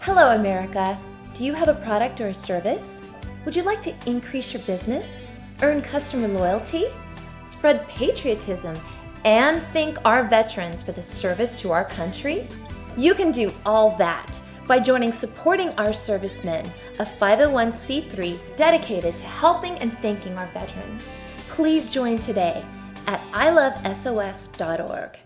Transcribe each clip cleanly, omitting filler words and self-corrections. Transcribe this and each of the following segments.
Hello, America. Do you have a product or a service? Would you like to increase your business, earn customer loyalty, spread patriotism, and thank our veterans for the service to our country? You can do all that by joining Supporting Our Servicemen, a 501c3 dedicated to helping and thanking our veterans. Please join today at ilovesos.org.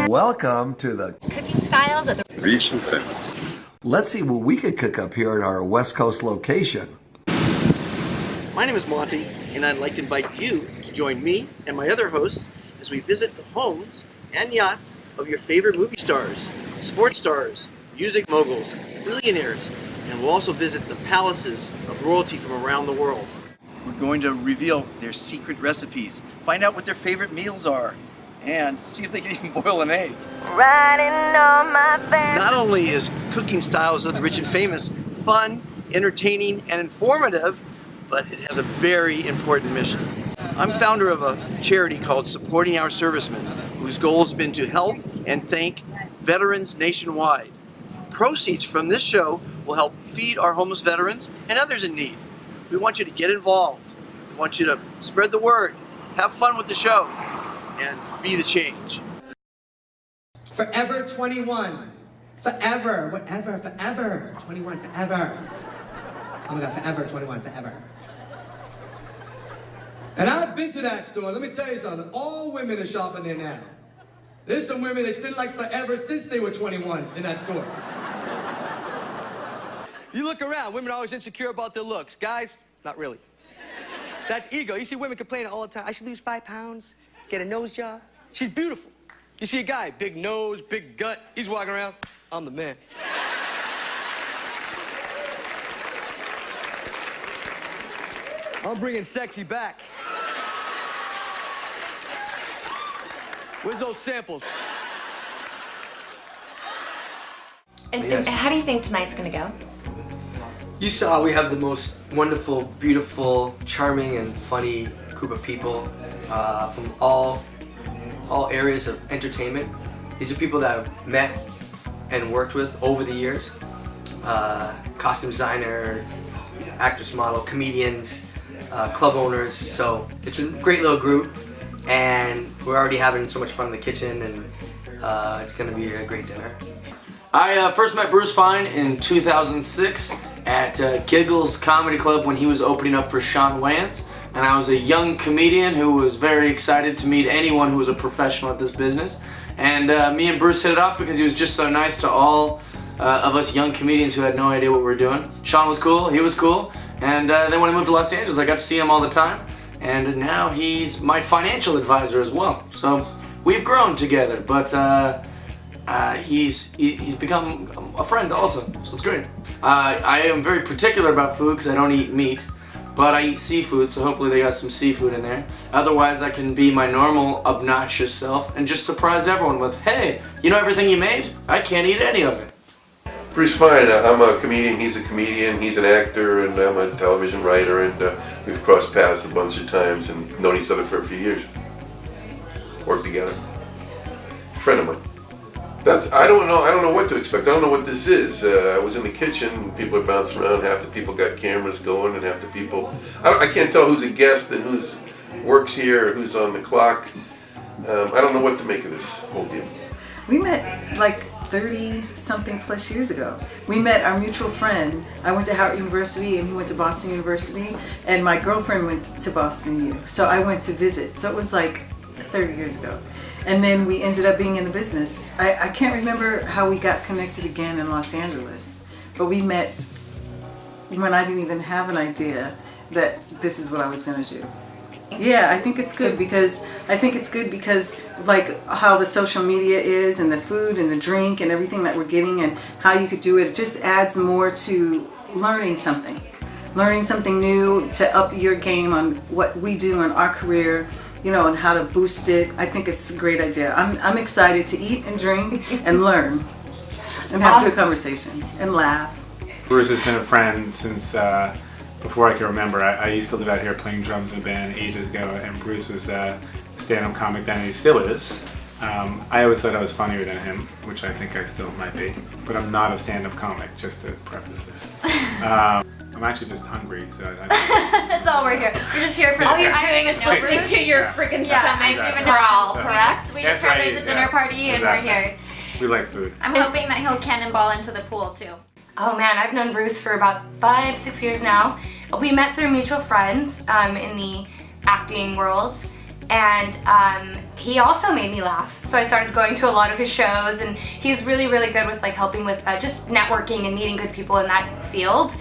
Welcome to the Cooking styles of the Rich and famous. Let's see what we could cook up here at our West Coast location. My name is Monty, and I'd like to invite you to join me and my other hosts as we visit the homes and yachts of your favorite movie stars, sports stars, music moguls, billionaires, and we'll also visit the palaces of royalty from around the world. We're going to reveal their secret recipes, find out what their favorite meals are, and see if they can even boil an egg. Not only is Cooking Styles of the Rich and Famous fun, entertaining, and informative, but it has a very important mission. I'm founder of a charity called Supporting Our Servicemen, whose goal has been to help and thank veterans nationwide. Proceeds from this show will help feed our homeless veterans and others in need. We want you to get involved. We want you to spread the word, have fun with the show, and be the change. Forever 21. Forever. Whatever. Forever. 21. Forever. Oh my God. Forever. 21. Forever. And I've been to that store. Let me tell you something. All women are shopping there now. There's some women that's been like forever since they were 21 in that store. You look around, women are always insecure about their looks. Guys, not really. That's ego. You see women complaining all the time. I should lose 5 pounds, get a nose job. She's beautiful. You see a guy, big nose, big gut, he's walking around, I'm the man. I'm bringing sexy back. Where's those samples? And how do you think tonight's gonna go? You saw we have the most wonderful, beautiful, charming, and funny group of people from all areas of entertainment. These are people that I've met and worked with over the years. Costume designer, actress, model, comedians, club owners. So it's a great little group, and we're already having so much fun in the kitchen, and it's gonna be a great dinner. I first met Bruce Fine in 2006 at Giggles Comedy Club when he was opening up for Sean Wayans. And I was a young comedian who was very excited to meet anyone who was a professional at this business. And me and Bruce hit it off because he was just so nice to all of us young comedians who had no idea what we were doing. Sean was cool, he was cool. And then when I moved to Los Angeles, I got to see him all the time. And now he's my financial advisor as well. So we've grown together, but he's become a friend also, so it's great. I am very particular about food because I don't eat meat, but I eat seafood, so hopefully they got some seafood in there. Otherwise, I can be my normal, obnoxious self and just surprise everyone with, hey, you know everything you made? I can't eat any of it. Bruce Fine, I'm a comedian, he's an actor, and I'm a television writer, and we've crossed paths a bunch of times and known each other for a few years. Worked together. It's a friend of mine. I don't know what to expect. I don't know what this is. I was in the kitchen, people are bouncing around, half the people got cameras going, and half the people, I can't tell who's a guest and who's works here, or who's on the clock. I don't know what to make of this whole deal. We met like 30-something plus years ago. We met our mutual friend. I went to Howard University and he went to Boston University, and my girlfriend went to Boston U. So I went to visit. So it was like 30 years ago. And then we ended up being in the business. I can't remember how we got connected again in Los Angeles, but we met when I didn't even have an idea that this is what I was going to do. Yeah, I think it's good because like how the social media is and the food and the drink and everything that we're getting and how you could do it, it just adds more to learning something new to up your game on what we do in our career, you know, and how to boost it. I think it's a great idea. I'm excited to eat and drink and learn and have good conversation and laugh. Bruce has been a friend since before I can remember. I used to live out here playing drums in a band ages ago, and Bruce was a stand-up comic then, and he still is. I always thought I was funnier than him, which I think I still might be, but I'm not a stand-up comic, just to preface this. I'm actually just hungry, so That's all we're here. We're just here for All the you're doing is listening to your freaking stomach Exactly. growl, So- correct? We That's just heard right, there's a dinner party and exactly. we're here. We like food. I'm hoping that he'll cannonball into the pool too. Oh man, I've known Bruce for about 5-6 years now. We met through mutual friends in the acting world, and he also made me laugh. So I started going to a lot of his shows, and he's really, really good with like helping with just networking and meeting good people in that field.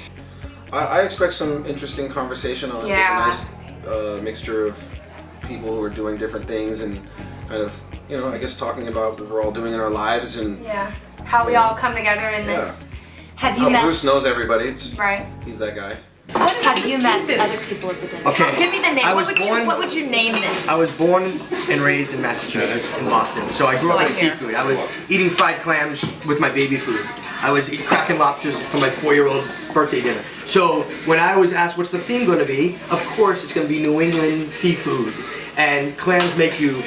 I expect some interesting conversation on Yeah. just a nice mixture of people who are doing different things and kind of, you know, I guess talking about what we're all doing in our lives and Yeah, how we all come together in this. Have how you met? Bruce knows everybody. It's, Right. he's that guy. Have you met other people at the dinner? Okay. Give me the name. I What was would born- what would you name this? I was born and raised in Massachusetts, in Boston. So I grew So up I in hear. seafood. I was eating fried clams with my baby food. I was eating Kraken lobsters for my 4-year-old's birthday dinner. So when I was asked what's the theme going to be, of course it's going to be New England seafood. And clams make you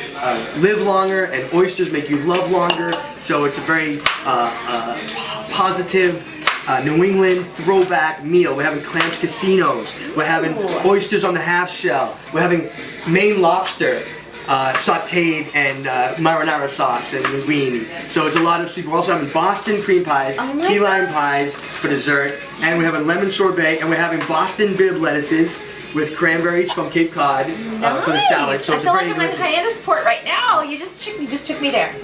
live longer, and oysters make you love longer. So it's a very positive New England throwback meal. We're having clams casinos. We're having oysters on the half shell. We're having Maine lobster sauteed and marinara sauce and linguine. So it's a lot of seafood. We're also having Boston cream pies, key lime pies for dessert, and we're having lemon sorbet, and we're having Boston bib lettuces with cranberries from Cape Cod for the salad. So I it's feel a like very I'm in good. Hyannisport right now. You just took me there.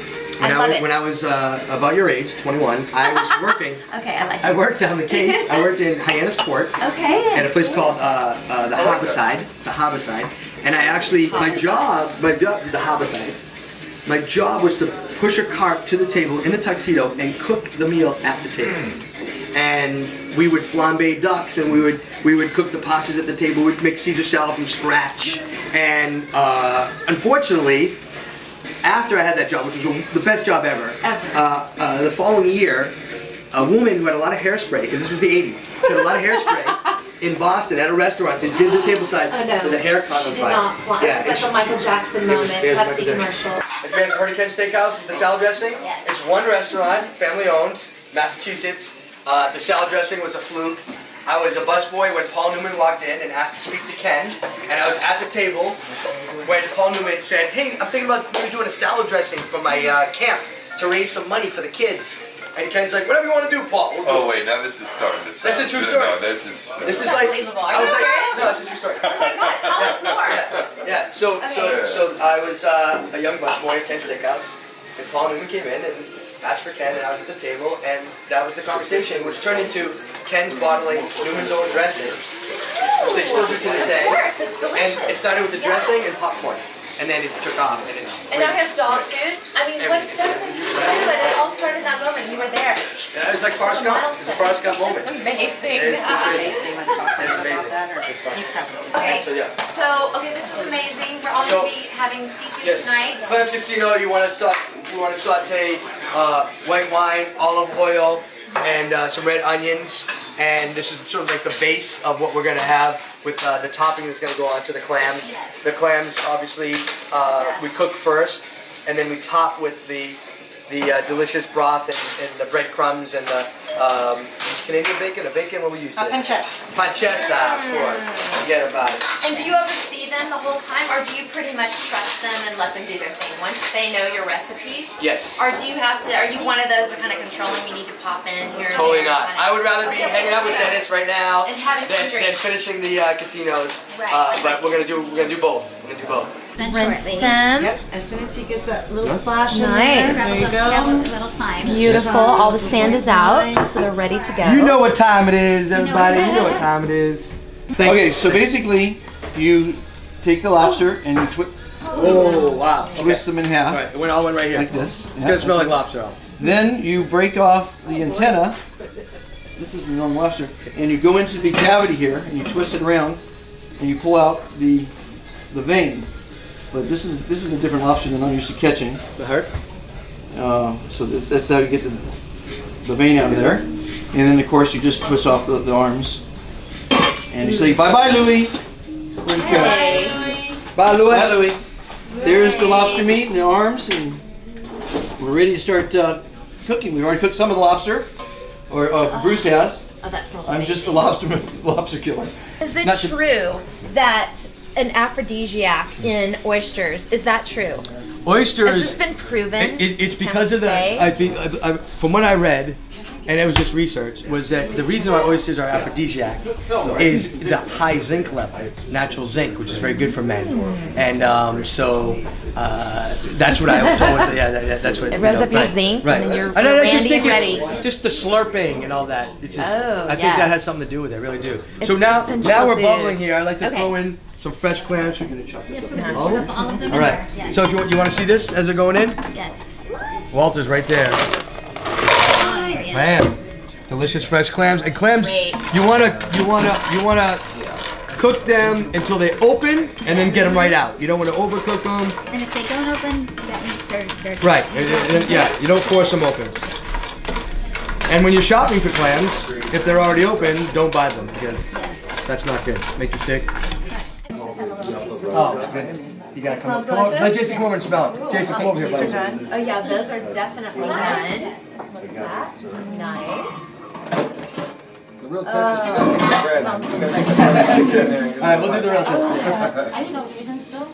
I love it. When I was about your age, 21, I was working. Okay, I like I it. worked down the Cape. I worked in Hyannisport Okay. at a place called the Harbourside, and I actually the Harbourside. My job was to push a cart to the table in a tuxedo and cook the meal at the table. And we would flambe ducks, and we would cook the pastas at the table. We'd make Caesar salad from scratch, and unfortunately, after I had that job, which was the best job ever, the following year, a woman who had a lot of hairspray, because this was the 80s, she had a lot of hairspray in Boston at a restaurant that did the table side with the hair caught on She did fire. not fly. It was like a Michael Jackson moment, It was Pepsi Michael Jackson. commercial. Have you guys heard of Ken Steakhouse with the salad dressing? Yes. It's one restaurant, family owned, Massachusetts. The salad dressing was a fluke. I was a busboy when Paul Newman walked in and asked to speak to Ken, and I was at the table when Paul Newman said, "Hey, I'm thinking about maybe doing a salad dressing for my camp to raise some money for the kids." And Ken's like, "Whatever you want to do, Paul." We'll do Oh it." wait, now this is starting to sound. That's a true story. No, that's just. This is like, Unbelievable. I was Are you like, no, it's a true story. Oh my God, tell us more. Yeah, so I was a young busboy at Ken Steakhouse, and Paul Newman came in and asked for Ken, and I was at the table, and that was the conversation, which turned into Ken's bottling Newman's own dressing, which they still do to this day. Of course, it's delicious. And it started with the dressing and popcorn, and then it took off, and it's. And now he has dog food. I mean, what doesn't he do? But it all started in that moment. You were there. Yeah, it was like Forrest Gump. It was a Forrest Gump moment. It's amazing. It's amazing. It's fun. Okay, So, yeah. so this is amazing. We're all So- gonna be having seafood Yes. tonight. Clams Casino, you want to saute white wine, olive oil, and some red onions. And this is sort of like the base of what we're going to have with the topping that's going to go onto the clams. The clams, obviously, we cook first, and then we top with the delicious broth and the breadcrumbs and the Canadian bacon. What we use today? Pancetta. Pancetta, of course. Forget about it. And do you oversee them the whole time, or do you pretty much trust them and let them do their thing once they know your recipes? Yes. Or do you have to? Are you one of those that are kind of controlling? You need to pop in here. and Totally there not. and kinda- I would rather be Okay, hanging out with okay. Dennis right now And having some than drinks. finishing the casinos. Right. But we're gonna do both. We're gonna do both. Rinse them. Yep, as soon as he gets that little splash Nice. there you Grab go. a little time. Beautiful. All the sand is out, so they're ready to go. You know what time it is, everybody. You know what time it is. Okay, so basically, you take the lobster and you twist. Oh wow! Twist them in half. Right, it all went right here. Like this. It's gonna smell like lobster. Then you break off the antenna. This is the normal lobster, and you go into the cavity here and you twist it around, and you pull out the vein. But this is a different lobster than I'm used to catching. The heart. So that's how you get the vein out of there, and then of course you just twist off the arms, and you say bye bye Louie. Where's the trash? Bye Louie. Bye Louie. There's the lobster meat and the arms, and we're ready to start cooking. We've already cooked some of the lobster, or Bruce has. Oh, that smells I'm amazing. just the lobster killer. Is it Not to- true that an aphrodisiac in oysters, is that true? Oysters. Has this been proven? It's Can because we of the. say? From what I read, and it was just research, was that the reason why oysters are aphrodisiac is the high zinc level, natural zinc, which is very good for men, and so that's what I was told. Yeah, that's what. It revs up your right, zinc, right. and then you're I just randy think and it's ready. just the slurping and all that. It's just, Oh, I think yes. that has something to do with it. I really do. It's So now essential we're food. bubbling here. I like to Okay. throw in some fresh clams. You're gonna chop this Yes, up. we're gonna All stuff all of them in All right. there, yes. So if you want to see this as they're going in, Yes. Walter's right there. Man, delicious fresh clams. And clams, Great. you wanna cook them until they open, and then get them right out. You don't want to overcook them. And if they don't open, that means they're Right. Yeah. You don't force them open. And when you're shopping for clams, if they're already open, don't buy them because that's not good. Make you sick. Oh goodness. You gotta come over. Come on. Let Jason come over and smell it. Jason, come over here, These are buddy. done. Oh yeah, those are definitely done. Look at that. Nice. The real test is you gotta make the bread. Smells You gotta make the bread stick in there. All right, we'll do the real test. I didn't know season still.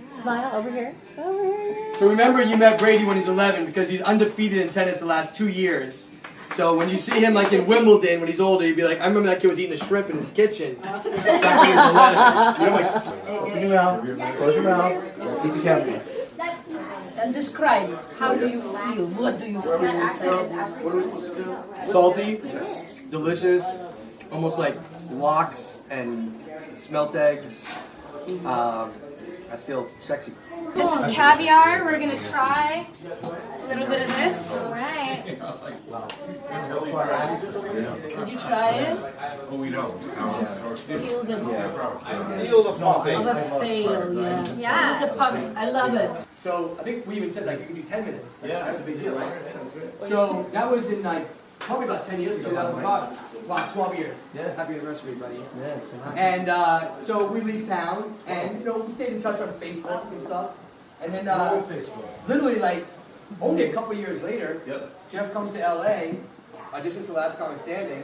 Smile over here. Over here. So remember, you met Brady when he's 11 because he's undefeated in tennis the last 2 years. So when you see him like in Wimbledon when he's older, you'd be like, I remember that kid was eating a shrimp in his kitchen. Back when he was 11. You're like, open your mouth, close your mouth, eat the camera. And describe, how do you feel? What do you feel inside? What are we supposed to do? Salty, delicious, almost like lox and smelt eggs. I feel sexy. This is caviar. We're gonna try a little bit of this. All right. Did you try it? Oh, we don't. Feel the Feel the pumping. of a fail, yeah. Yeah. It's a pump. I love it. So I think we even said like you can do 10 minutes. Yeah. That's a big deal, right? So that was in like probably about 10 years ago. 2005. Wow, 12 years. Yeah. Happy anniversary, buddy. Yes. And so we leave town, and we stayed in touch on Facebook and stuff. And then literally like only a couple years later, Jeff comes to LA, auditions for Last Comic Standing,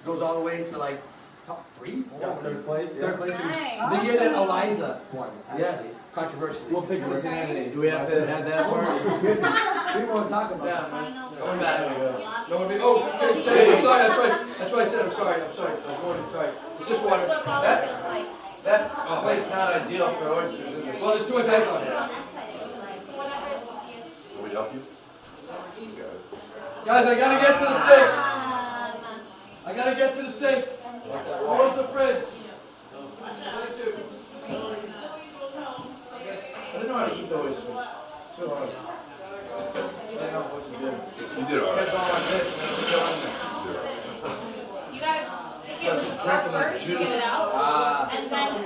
goes all the way to like top 3, 4, Got third place. third place. Nice. The year that Eliza won. Yes. Controversially. We'll fix this in editing. Do we have to add that part? We don't want to talk about Yeah. it. Going back. No one be. Oh, okay. I'm sorry. That's why I said I'm sorry. I'm sorry. I'm sorry. It's just water. That plate's not ideal for oysters, is it? Well, there's too much ice on it. Can we help you? You got it. Guys, I gotta get to the sink. I gotta get to the sink. Where's the fridge? Thank you. I didn't know how to eat the oysters. It's so hard. I don't know what's good. You did all Kept right. going like this and it was still in there. You gotta So I'm just drinking the first, juice. get it out, Ah. and then you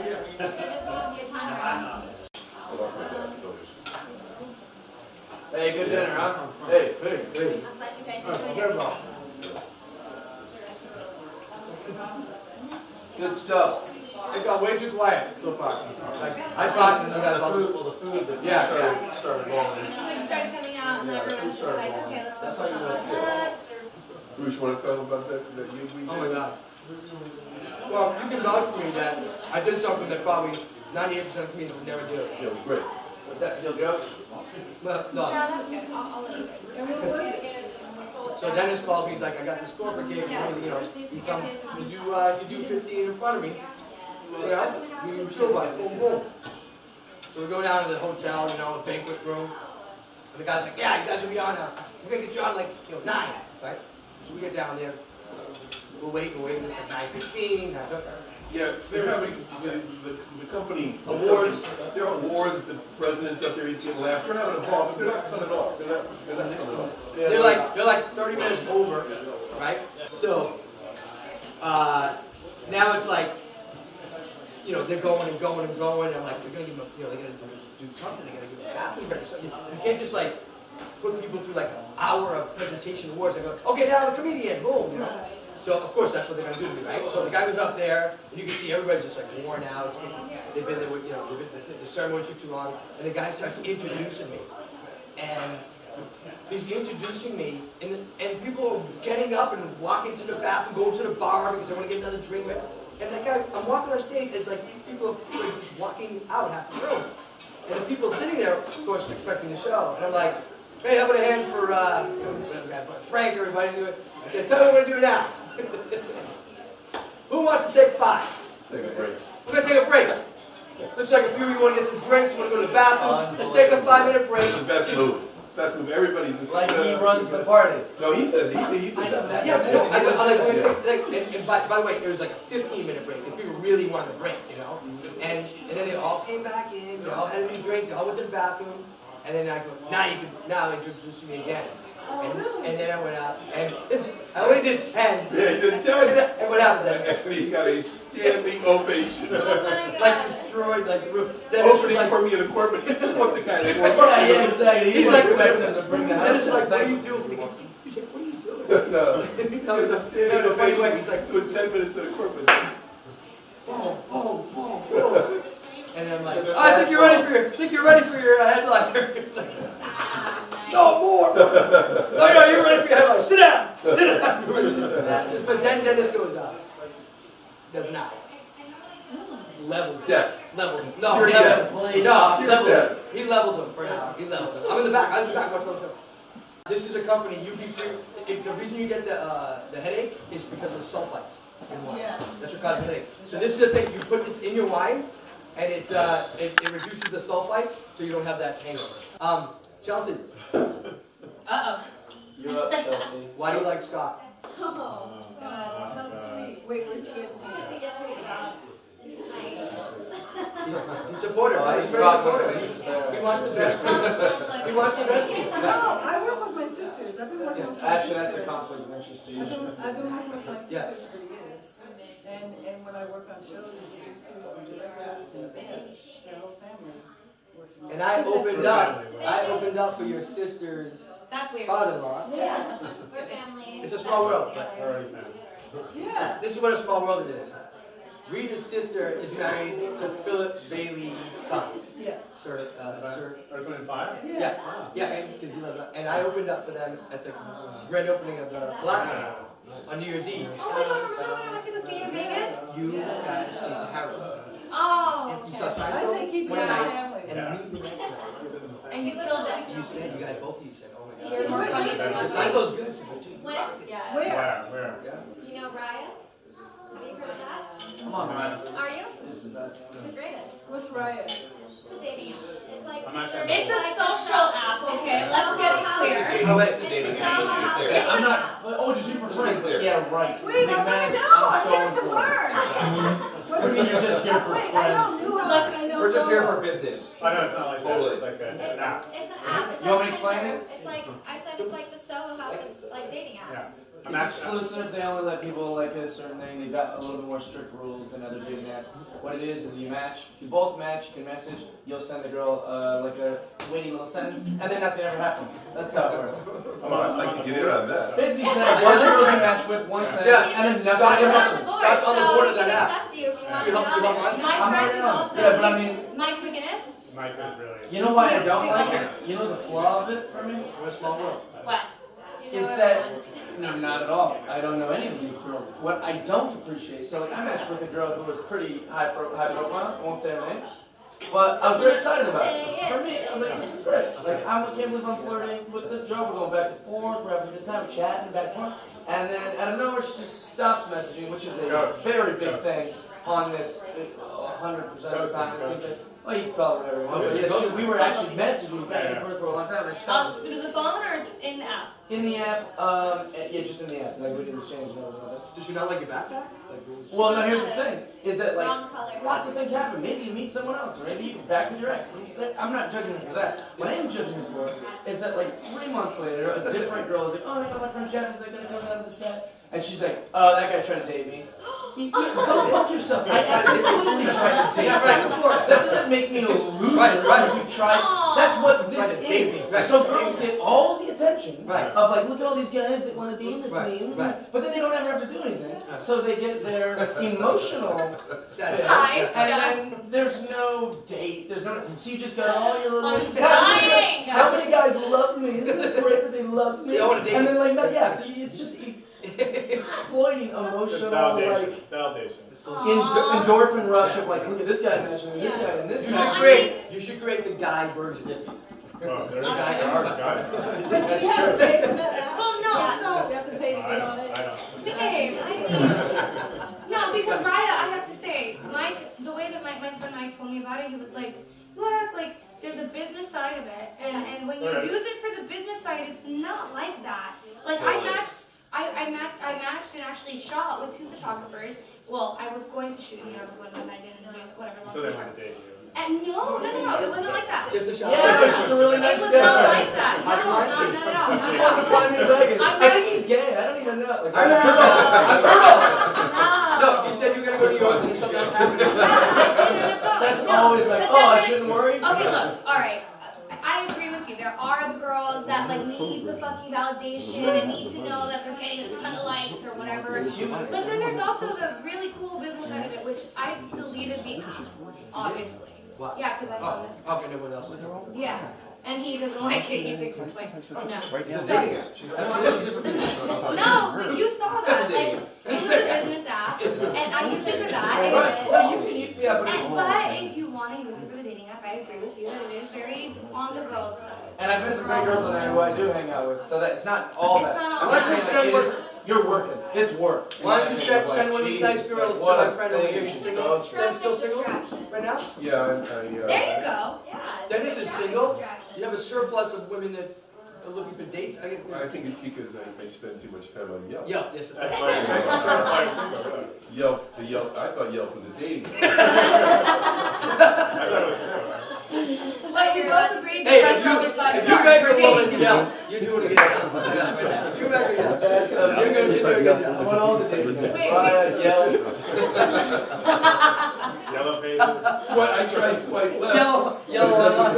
just move your tongue. Hey, good dinner, huh? Hey, hey. I'm glad you guys enjoyed it. Good stuff. It got way too quiet so far. I talked and you guys all Well, the food, the food Yeah, started going. Food started coming out, and everyone's just like, okay, let's That's go. how you know it's good. Bruce, you want to tell them about that you we Oh my God. Well, you can vouch for me that I did something that probably 98% of comedians would never do. Yeah, it was great. What's that, still joke? But, no. That's good. I'll let you. So Dennis called me, he's like, I got this corporate gig, you come, you do 15 in front of me. You still like, boom, boom. So we go down to the hotel, banquet room. And the guy's like, yeah, you guys will be on, we're gonna get you on like, 9, right? So we get down there. we'll wait, it's like 9:15. Yeah, they're having the company Awards. There are awards. The president's up there. He's getting laughed. They're not involved, but they're not turning off. They're not turning off. They're like 30 minutes over, right? So now it's like, you know, they're going and going and going. I'm like, they're gonna give them, you know, they gotta do something. They gotta give them a bathroom break. You can't just like put people through like an hour of presentation awards. I go, okay, now the comedian, boom, you know. So of course that's what they're gonna do to me, right? So the guy goes up there, and you can see everybody's just like worn out. They've been there with, you know, the ceremony took too long, and the guy starts introducing me, and he's introducing me, and people are getting up and walking to the bathroom, going to the bar because they want to get another drink. And that guy, I'm walking on stage, it's like people are just walking out half the room, and the people sitting there, of course, expecting the show, and I'm like, hey, how about a hand for Frank, everybody do it. I said, tell me what to do now. Who wants to take 5? Take a break. We're going to take a break. Looks like a few of you want to get some drinks, you want to go to the bathroom. Let's take a 5-minute break. That's the best move. Best move. Everybody just... Like he runs the party. No, he said he did that. Yeah, no, and by the way, it was like a 15-minute break because people really wanted a break, you know? And then they all came back in, they all had a new drink, they all went to the bathroom. And then I go, now introduce me again. And then I went out, and I only did 10. Yeah, you did 10. And what happened then? Actually, he got a standing ovation. Like destroyed, like opening for me in the corporate. He just want the guy to work. Yeah, exactly. He's like, expecting to bring the house. then it's like, what are you doing? He's like, what are you doing? No, it's a standing ovation. He's like doing 10 minutes in the corporate. Boom, boom, boom, boom. And I'm like, oh, I think you're ready for your headliner. No more. No, you're ready for your headliner. Sit down. Sit down. But then Dennis goes out. Does not. Levels. Death. Levels. No, You're dead. leveled. He leveled him for now. He leveled him. I'm in the back. I was in the back watching the show. This is a company, UB3. The reason you get the headache is because of the sulfites in wine. Yeah. That's what causes the headache. So this is the thing. You put this in your wine, and it reduces the sulfites, so you don't have that hangover. Chelsea. Uh-oh. You're up, Chelsea. Why do you like Scott? Oh, God, how sweet. Wait, where'd you guys meet? Because he gets me dogs. He's my agent. He's supportive. Oh, He's he's very got supportive. interest there. He wants the best for you. He wants the best for you. No, I work with my sisters. I've been working with my Actually, sisters. that's a conflict of interest to you. I've been working with my Yeah. sisters for years. And when I work on shows and producers and directors and their whole family. And I opened up for your sister's That's weird. father-in-law. Yeah. We're family. It's a small world. Together. Yeah. This is what a small world it is. Rita's sister is married to Philip Bailey's son. Yeah. Sir. Earth, 5? Yeah, because he loves. And I opened up for them at the grand opening of the Black Zone on New Year's Eve. Oh my God, remember when I went to go see you in Vegas? You guys came to Harris. Oh. And you saw I say Seinfeld keep it one in the night, family. and me the next night. And you killed it. You said, you guys, both of you said, oh my You're God. more funny too. Seinfeld's good. It's good too. When? Yeah. Where? You know Raya? Have you heard of that? Come on, man. Are you? It's the best. It's the greatest. What's Riot? It's a dating app. It's like It's a social app, okay? Let's get it clear. Oh, it's a dating app. Let's be clear. I'm not. Oh, just for friends. Yeah, right. Wait, I want to know. I'm here to learn. I mean, you're just here for Wait, I know friends. Newhouse and I know We're just here Solo. for business. I know it's not like that. It's like It's an app. It's an app. It's You want me like to explain Tinder. it? It's like I said. It's like the Soho House of like dating apps. I'm It's exclusive. They only let people like a certain thing. They've got a little bit more strict rules than other dating apps. What it is you match. If you both match, you can message. You'll send the girl like a witty little sentence, and then nothing ever happened. That's how it works. Come on, I'd like to get in on that. Basically, you send a bunch of girls you match with, one sentence, and then nothing Scott, ever you're happened. Scott's on the board of so that he can app. accept you if you want You to help be on launch it. it? My I'm friend already is on. also Yeah, but I mean, Mike McGinnis. Mike is really. you know why I don't like it? You know the flaw of it for me? We're a small world. What? Is that, no, not at all. I don't know any of these girls. What I don't appreciate, so like I matched with a girl who was pretty high profile, I won't say her name, but I was very excited about it. For me, I was like, this is great. Like, I can't believe I'm flirting with this girl, we're going back and forth, we're having a good time, chatting back and forth, and then out of nowhere she just stops messaging, which is a very big thing on this 100% of the time. It seems Oh, you can call it whatever you want. But yeah, we were actually messaging back and forth for a long time. Through the phone or in the app? In the app, yeah, just in the app. Like we didn't exchange numbers. Does she not like your backpack? Well, no, here's the thing, is that like, Wrong color. lots of things happen. Maybe you meet someone else, or maybe you back with your ex. I'm not judging you for that. What I am judging you for is that like 3 months later, a different girl is like, oh, my friend Jeff is like gonna come down to the set. And she's like, oh, that guy tried to date me. Go fuck yourself. I absolutely tried to date you. That doesn't make me a loser. Right. You tried. That's what this is. So girls get all the attention of like, look at all these guys that want to be with me. But then they don't ever have to do anything. So they get their emotional fit. And then there's no date. There's no. So you just got all your little. How many guys love me? Isn't this great that they love me? And then like, no, yeah. So it's just exploiting emotional validation. Endorphin rush of like, look at this guy mentioning this guy and this guy. You should create the guy version. Well, there's a guy. That's true. Well, no, so. You have to pay to get on it. Babe, I mean, no, because Raya, I have to say, Mike, the way that my friend Mike told me about it, he was like, look, like, there's a business side of it, and when you use it for the business side, it's not like that. Like, I matched and actually shot with 2 photographers. Well, I was going to shoot in New York with one of them, I didn't do it, whatever. So they want to date you. And no, it wasn't like that. Just a shot. Yeah, no, it's just a really nice guy. It was not like that. No, not at all. Just want to fly me to Vegas. I think he's gay. I don't even know. Like, I've heard No, you said you were gonna go to New York and something else happened. That's always like, oh, I shouldn't worry. Okay, look, alright. I agree with you. There are the girls that like need the fucking validation and need to know that they're getting a ton of likes or whatever. But then there's also the really cool business side of it, which I deleted the app, obviously. What? Yeah, because I found this. Okay, no one else. Yeah. And he doesn't like it. He thinks it's like, no. No, but you saw that. Like, it was a business app, and I used it for that. Well, you can use the app. But if you want to use it for the dating app, I agree with you that it is very on the girls' side. And I've met some great girls on there who I do hang out with, so that it's not all that. I'm just saying that it is, you're working. It's work. Why don't you send one of these nice girls to my friend over here? He's single. Dennis still single right now? Yeah, There you go. Dennis is single. You have a surplus of women that are looking for dates. I think it's because I spend too much time on Yelp. Yelp, yes. That's why you're single. That's why you're single. Yelp, I thought Yelp was a dating site. I thought it was single. But we both agreed to Hey, press if on this you make a woman Yelp, you're doing a good job. You make her Yelp. You're doing a good job. I want all the dating apps. Yellow pages. Swipe, I tried swipe left. Yellow online.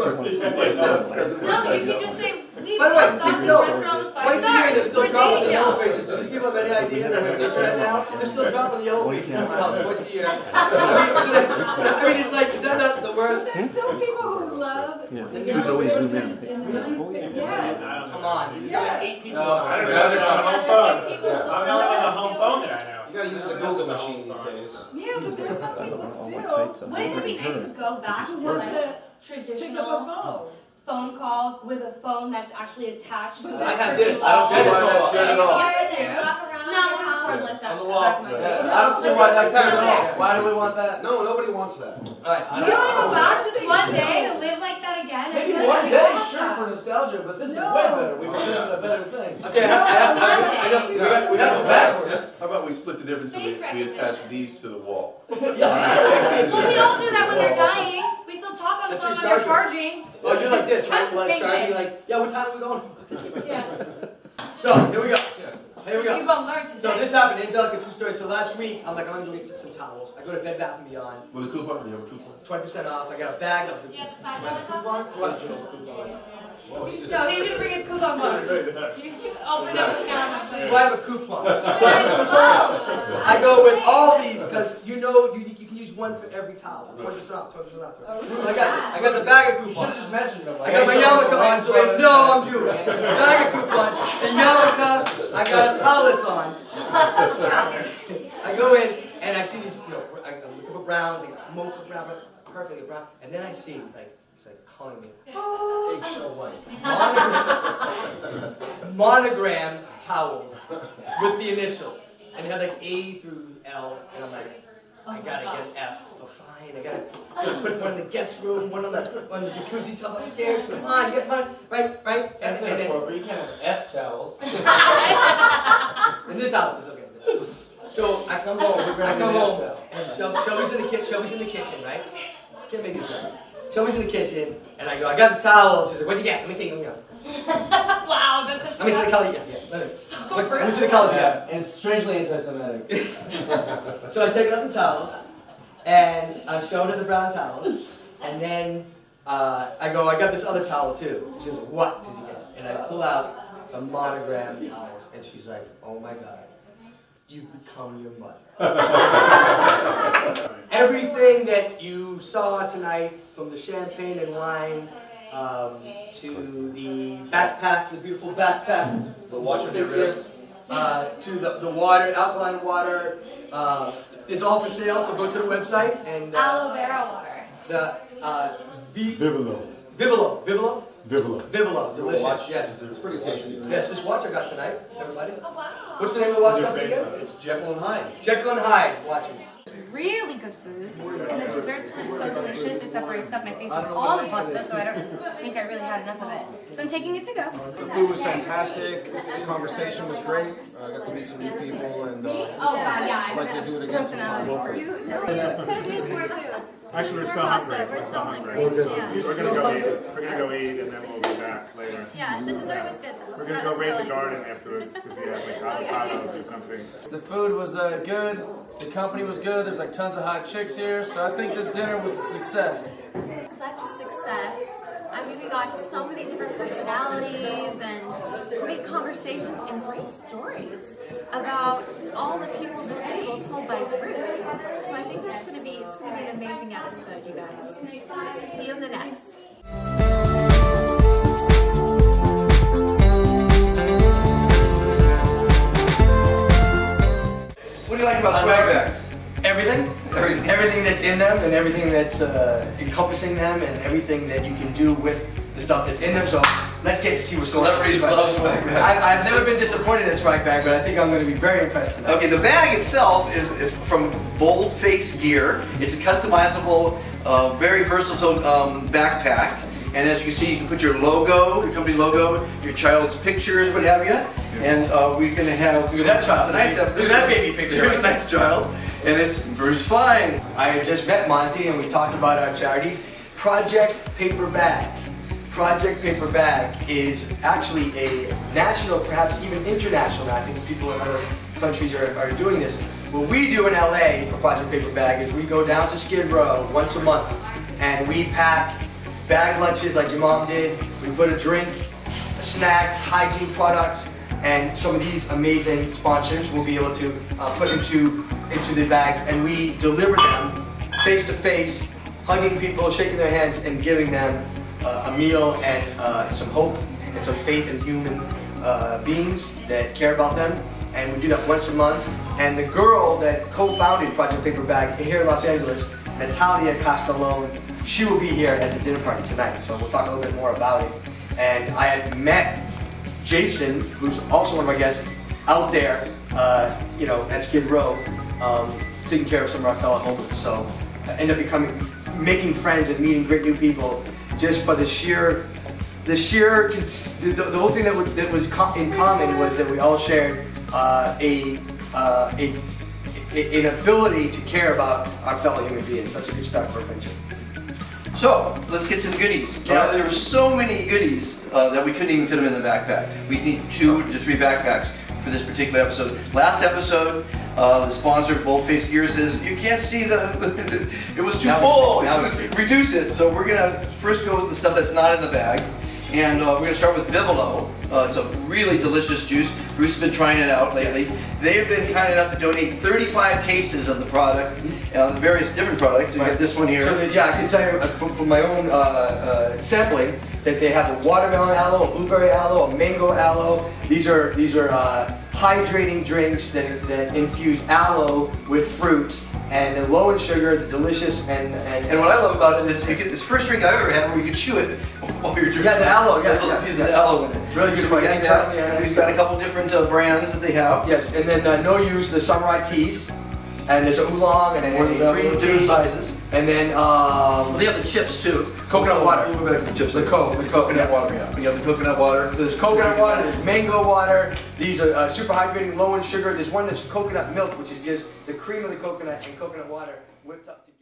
No, you could just say, we By the way, both thought this restaurant was 5 twice a year stars. they're still We're dropping the dating yellow now. pages. Do these people have any idea that we're on the internet now? They're still dropping the yellow pages in my house twice a year. I mean, it's like, is that not the worst? There's still people who love the yellow pages and release it. Yes. Come on, you got 8 people. I don't know. They're on a home phone. I'm the only one on a home phone that I know. You gotta use the Google machine these days. Yeah, but there's some people still Wouldn't it be nice to go back to want like to pick traditional up a phone. phone call with a phone that's actually attached to the I have this. I don't see why that's good at all. Yeah, I do. No, cordless On the wall. Yeah, I don't see why that's good at all. Why do we want that? No, nobody wants that. Alright. You don't want to go back just one day to live like that again? Maybe one day, sure, for nostalgia, but this is way better. We were doing a better thing. Okay, we have to backwards. How about we split the difference and we attach these to the wall? Well, we all do that when they're dying. We still talk on the phone when they're charging. Oh, you're like this, right? Like, Same you're like, yeah, what time are we going? Yeah. So, here we go. Here we You're go. gonna learn today. So this happened, Angelica, true story. So last week, I'm like, I'm gonna go get some towels. I go to Bed Bath & Beyond. With a coupon? You have a coupon? 20% off. I got a bag of You have $5 coupon. off? So he's gonna bring his coupon book. You open up the counter. Do I have a coupon? I go with all these because you know you can use one for every towel. 20% off, 20% off. I got the bag of You coupons. should have just messaged them. I got my yarmulke on, so they know I'm Jewish. Bag of coupons, the yarmulke, I got a tallis on. I go in and I see these, I look for browns, I got mocha brown, perfectly brown, and then I see it's like calling me eggshell white. Monogram towels with the initials, and they had like A through L, and I'm like, I gotta get F for fine champagne. I gotta put one in the guest room, one on the jacuzzi tub upstairs. Come on, you get one, right? That's inappropriate. You can't have F towels. In this house, it's okay. So I come home, and Shelby's in the kitchen, right? Can't make this up. Shelby's in the kitchen, and I go, I got the towels. She's like, what'd you get? Let me see. Wow, that's such Let me see the color. Let me see the colors you got. And strangely anti-Semitic. So I take out the towels, and I'm showing her the brown towels, and then I go, I got this other towel too. She says, what did you get? And I pull out the monogram towels, and she's like, oh my God, you've become your mother. Everything that you saw tonight, from the champagne and wine, to the backpack, the beautiful backpack, The watch on your wrist. to the water, alkaline water, it's all for sale. So go to the website and aloe vera water. the Vivolo. Vivolo, delicious. Watch. Yes, It's pretty tasty. yes. This watch I got tonight, everybody. Oh wow. What's the name of the watch again? It's Jekyll and Hyde. Jekyll and Hyde watches. Really good food, and the desserts were so delicious, except for I stuffed my face with all the pasta, so I don't think I really had enough of it. So I'm taking it to go. The food was fantastic. The conversation was great. I got to meet some new people, and Oh god, yeah. I'd like to do it again sometime. Hopefully. Could have used more food. Actually, we're still Pasta, hungry. we're still hungry. Yeah. We're gonna go eat. We're gonna go eat, and then we'll be back later. Yeah, the dessert was good though. We're gonna go raid the garden afterwards because he has like avocados or something. The food was good. The company was good. There's like tons of hot chicks here. So I think this dinner was a success. Such a success. I mean, we got so many different personalities and great conversations and great stories about all the people at the table told by Bruce. So I think it's gonna be an amazing episode, you guys. See you in the next. What do you like about swag bags? Everything. Everything that's in them, and everything that's encompassing them, and everything that you can do with the stuff that's in them. So let's get to see what's going on. Celebrities love swag bags. I've never been disappointed in swag bag, but I think I'm going to be very impressed tonight. Okay, the bag itself is from Bold Face Gear. It's a customizable, very versatile backpack. And as you can see, you can put your logo, your company logo, your child's pictures, what have you. And we're going to have... Look at that child. Tonight's Look at that baby picture. Here's a nice child. And it's Bruce Fine. I had just met Monty, and we talked about our charities. Project Paper Bag. Project Paper Bag is actually a national, perhaps even international. I think people in other countries are doing this. What we do in LA for Project Paper Bag is we go down to Skid Row once a month, and we pack bag lunches like your mom did. We put a drink, a snack, hygiene products, and some of these amazing sponsors will be able to put into the bags, and we deliver them face to face, hugging people, shaking their hands, and giving them a meal and some hope and some faith in human beings that care about them. And we do that once a month. And the girl that co-founded Project Paper Bag here in Los Angeles, Natalia Castellone, she will be here at the dinner party tonight. So we'll talk a little bit more about it. And I had met Jason, who's also one of my guests, out there, at Skid Row, taking care of some of our fellow homeless. So I ended up making friends and meeting great new people just for the whole thing that was in common was that we all shared an ability to care about our fellow human beings. Such a good start for a friendship. So, let's get to the goodies. Now, there were so many goodies that we couldn't even fit them in the backpack. We need 2 to 3 backpacks for this particular episode. Last episode, the sponsor, Bold Face Gear, says, you can't see it was too full. Reduce it. So we're gonna first go with the stuff that's not in the bag. And we're gonna start with Vivolo. It's a really delicious juice. Bruce has been trying it out lately. They've been kind enough to donate 35 cases of the product, various different products. You got this one here. So I can tell you from my own sampling that they have a watermelon aloe, a blueberry aloe, a mango aloe. These are hydrating drinks that infuse aloe with fruit, and they're low in sugar, they're delicious, and what I love about it is it's the first drink I've ever had where you can chew it while you're drinking. Yeah, the aloe, Pieces of aloe in it. It's really good So we've got a couple different brands that they have. Yes, and then No Use, the Samurai Teas, and there's a oolong and a green tea. Different sizes. And then they have the chips too. Coconut water. We'll go back to the chips. The Coke. The coconut water. Yeah. We have the coconut water. So there's coconut water. There's mango water. These are super hydrating, low in sugar. There's one that's coconut milk, which is just the cream of the coconut and coconut water whipped up together.